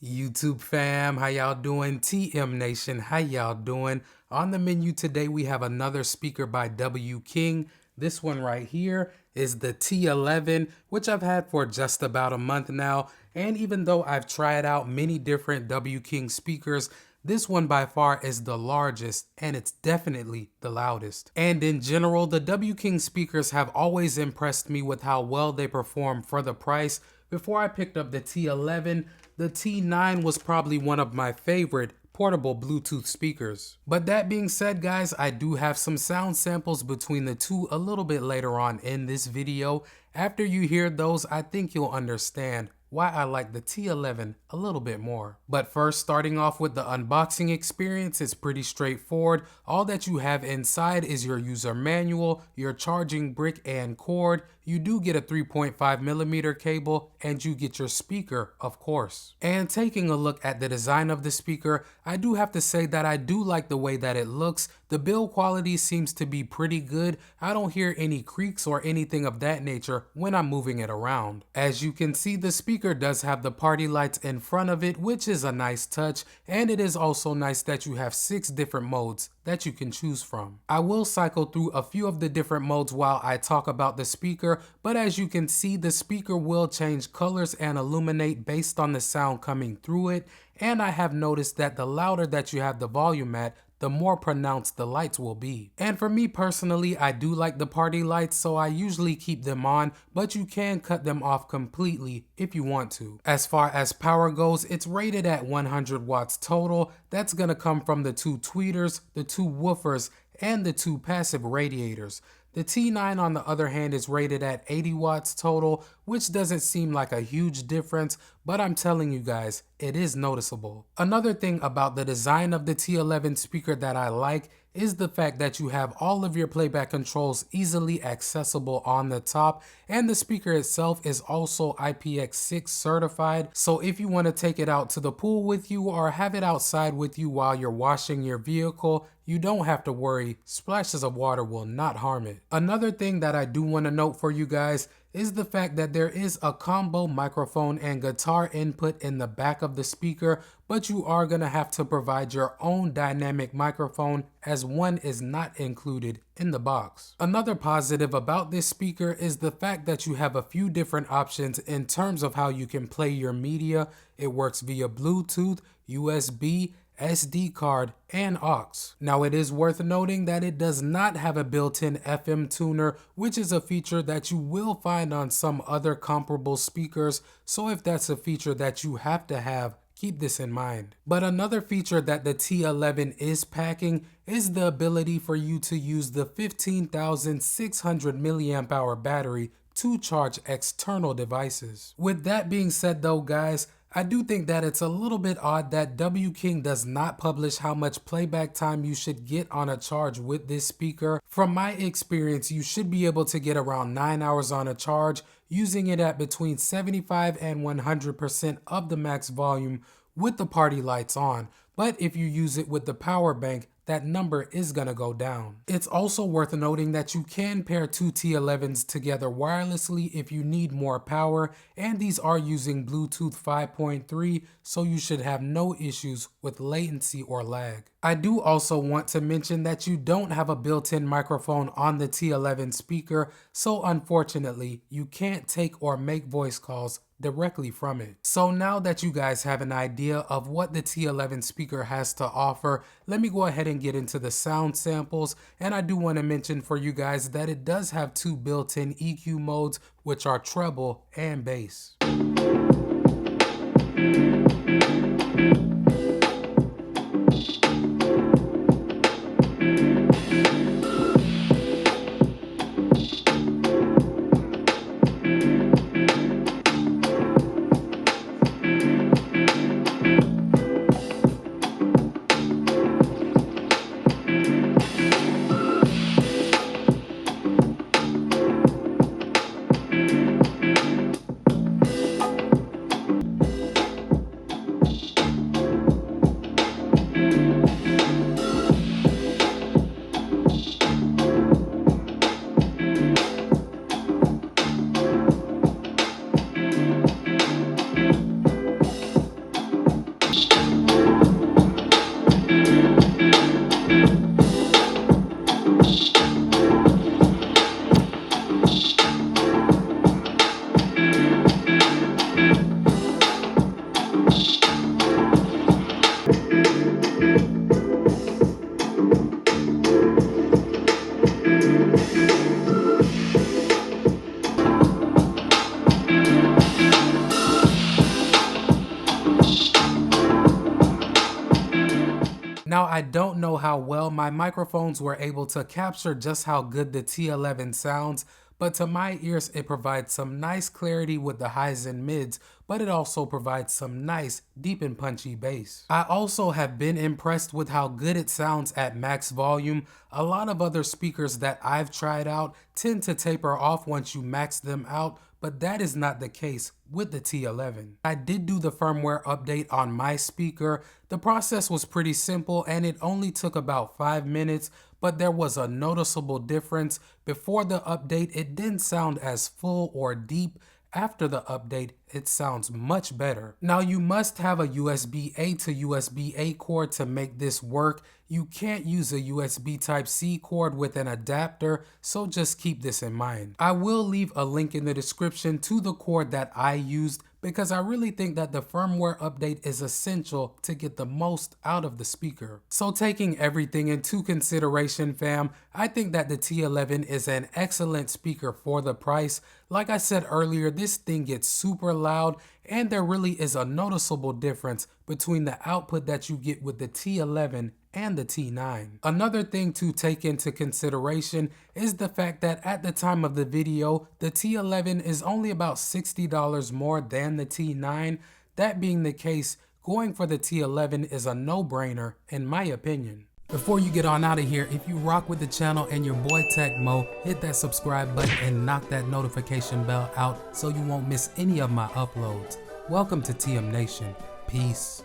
YouTube fam, how y'all doing? TM Nation, how y'all doing? On the menu today, we have another speaker by W King. This one right here is the T11, which I've had for just about a month now. And even though I've tried out many different W King speakers, this one by far is the largest, and it's definitely the loudest. And in general, the W King speakers have always impressed me with how well they perform for the price. Before I picked up the T11, the T9 was probably one of my favorite portable Bluetooth speakers. But that being said, guys, I do have some sound samples between the two a little bit later on in this video. After you hear those, I think you'll understand why I like the T11 a little bit more. But first, starting off with the unboxing experience, it's pretty straightforward. All that you have inside is your user manual, your charging brick and cord. You do get a 3.5mm cable, and you get your speaker, of course. And taking a look at the design of the speaker, I do have to say that I do like the way that it looks. The build quality seems to be pretty good. I don't hear any creaks or anything of that nature when I'm moving it around. As you can see, the speaker does have the party lights in front of it, which is a nice touch, and it is also nice that you have 6 different modes that you can choose from. I will cycle through a few of the different modes while I talk about the speaker, but as you can see, the speaker will change colors and illuminate based on the sound coming through it, and I have noticed that the louder that you have the volume at, the more pronounced the lights will be. And for me personally, I do like the party lights, so I usually keep them on, but you can cut them off completely if you want to. As far as power goes, it's rated at 100 watts total. That's gonna come from the 2 tweeters, the 2 woofers, and the 2 passive radiators. The T9 on the other hand is rated at 80 watts total, which doesn't seem like a huge difference, but I'm telling you guys, it is noticeable. Another thing about the design of the T11 speaker that I like is the fact that you have all of your playback controls easily accessible on the top, and the speaker itself is also IPX6 certified, so if you want to take it out to the pool with you or have it outside with you while you're washing your vehicle, you don't have to worry, splashes of water will not harm it. Another thing that I do want to note for you guys is the fact that there is a combo microphone and guitar input in the back of the speaker, but you are going to have to provide your own dynamic microphone as one is not included in the box. Another positive about this speaker is the fact that you have a few different options in terms of how you can play your media. It works via Bluetooth, USB, SD card, and aux. Now it is worth noting that it does not have a built-in FM tuner, which is a feature that you will find on some other comparable speakers, so if that's a feature that you have to have, keep this in mind. But another feature that the T11 is packing is the ability for you to use the 15,600 milliamp hour battery to charge external devices. With that being said though, guys, I do think that it's a little bit odd that W King does not publish how much playback time you should get on a charge with this speaker. From my experience, you should be able to get around 9 hours on a charge using it at between 75 and 100% of the max volume with the party lights on. But if you use it with the power bank, that number is gonna go down. It's also worth noting that you can pair 2 T11s together wirelessly if you need more power, and these are using Bluetooth 5.3, so you should have no issues with latency or lag. I do also want to mention that you don't have a built-in microphone on the T11 speaker, so unfortunately, you can't take or make voice calls directly from it. So now that you guys have an idea of what the T11 speaker has to offer, let me go ahead and get into the sound samples. And I do want to mention for you guys that it does have 2 built-in EQ modes, which are treble and bass. Now, I don't know how well my microphones were able to capture just how good the T11 sounds, but to my ears it provides some nice clarity with the highs and mids, but it also provides some nice deep and punchy bass. I also have been impressed with how good it sounds at max volume. A lot of other speakers that I've tried out tend to taper off once you max them out, but that is not the case with the T11. I did do the firmware update on my speaker. The process was pretty simple and it only took about 5 minutes, but there was a noticeable difference. Before the update, it didn't sound as full or deep. After the update, it sounds much better. Now, you must have a USB-A to USB-A cord to make this work. You can't use a USB Type-C cord with an adapter, so just keep this in mind. I will leave a link in the description to the cord that I used because I really think that the firmware update is essential to get the most out of the speaker. So taking everything into consideration, fam, I think that the T11 is an excellent speaker for the price. Like I said earlier, this thing gets super loud and there really is a noticeable difference between the output that you get with the T11 and the T9. Another thing to take into consideration is the fact that at the time of the video, the T11 is only about $60 more than the T9. That being the case, going for the T11 is a no-brainer in my opinion. Before you get on out of here, if you rock with the channel and your boy Tecmo, hit that subscribe button and knock that notification bell out so you won't miss any of my uploads. Welcome to TM Nation. Peace.